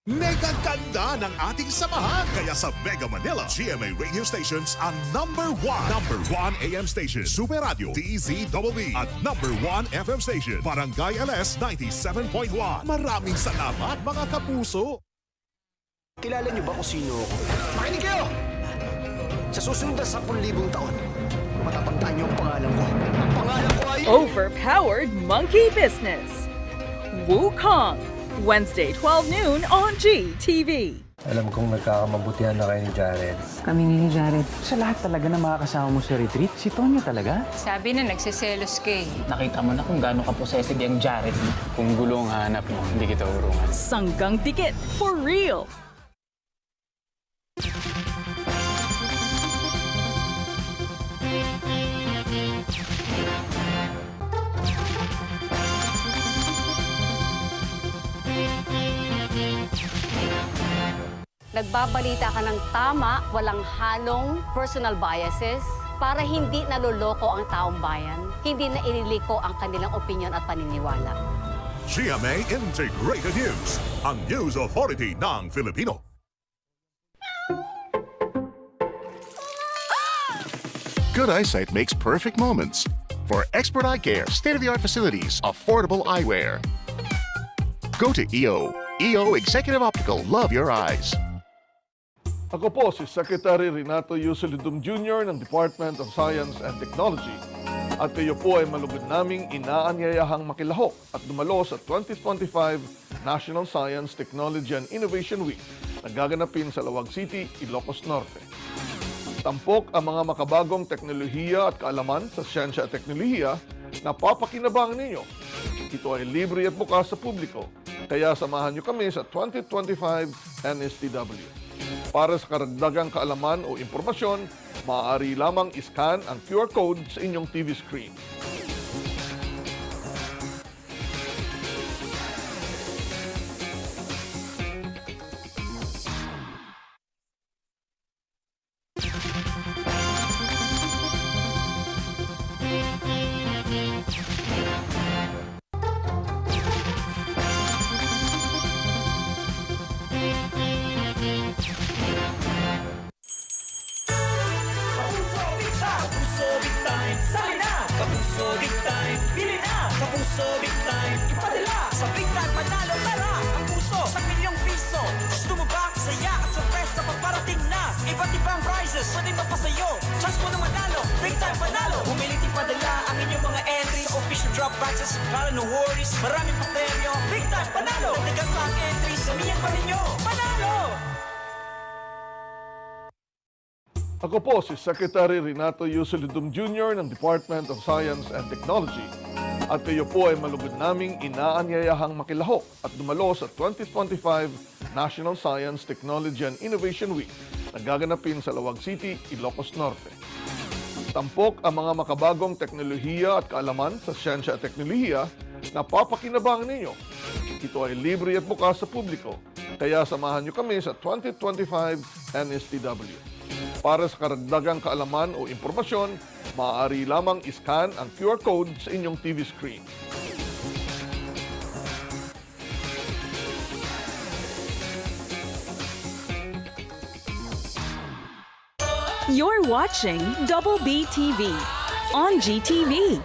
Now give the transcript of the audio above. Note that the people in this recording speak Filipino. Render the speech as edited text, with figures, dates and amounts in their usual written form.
Mega ganda ng ating samahan. Kaya sa Mega Manila, GMA Radio Stations ang number one AM station, Super Radio, DZBB, at number 1 FM station, Barangay LS 97.1. Maraming salamat mga kapuso. Kilala niyo ba kung sino ako? Makinig kayo! Sa susunod na 10,000 taon, matatandaan niyo ang pangalan ko. Ang pangalan ko ay... Overpowered Monkey Business. Wukong. Wednesday, 12 noon on GTV. Alam kong nagkakamabutihan na kayo ni Jared. Kami ni Jared. Sa lahat talaga na mga kasama mo sa retreat, si Tonya talaga. Sabi na nagsiselos ka eh. Nakita mo na kung gaano ka-possessive yung Jared. Kung gulo ang hanap mo, hindi kita urungan. Sanggang dikit for real. Nagbabalita ka ng tama, walang halong personal biases para hindi naloloko ang taong bayan, hindi na iniliko ang kanilang opinion at paniniwala. GMA Integrated News, ang news authority ng Filipino. Good eyesight makes perfect moments. For expert eye care, state-of-the-art facilities, affordable eyewear. Go to EO. EO Executive Optical. Love your eyes. Ako po si Secretary Renato Yusolidum Jr. ng Department of Science and Technology. At kayo po ay malugod naming inaanyayahang makilahok at dumalo sa 2025 National Science, Technology and Innovation Week na gaganapin sa Lawag City, Ilocos Norte. Tampok ang mga makabagong teknolohiya at kaalaman sa siyensya at teknolohiya na papakinabangan ninyo. Ito ay libre at bukas sa publiko, kaya samahan niyo kami sa 2025 NSTW. Para sa karagdagang kaalaman o impormasyon, maaari lamang iscan ang QR code sa inyong TV screen. Para no worries, maraming pa premyo. Big time panalo! Nagdagan pa ang entries, samiyan pa ninyo. Panalo! Ako po si Secretary Renato Yusolidum Jr. ng Department of Science and Technology. At kayo po ay malugod naming inaanyayahang makilahok at dumalo sa 2025 National Science, Technology and Innovation Week na gaganapin sa Lawag City, Ilocos Norte. Tampok ang mga makabagong teknolohiya at kaalaman sa siyensya at teknolohiya na papakinabangan ninyo. Ito ay libre at bukas sa publiko, kaya samahan niyo kami sa 2025 NSTW. Para sa karagdagang kaalaman o impormasyon, maaari lamang iscan ang QR code sa inyong TV screen. You're watching Double B TV on GTV.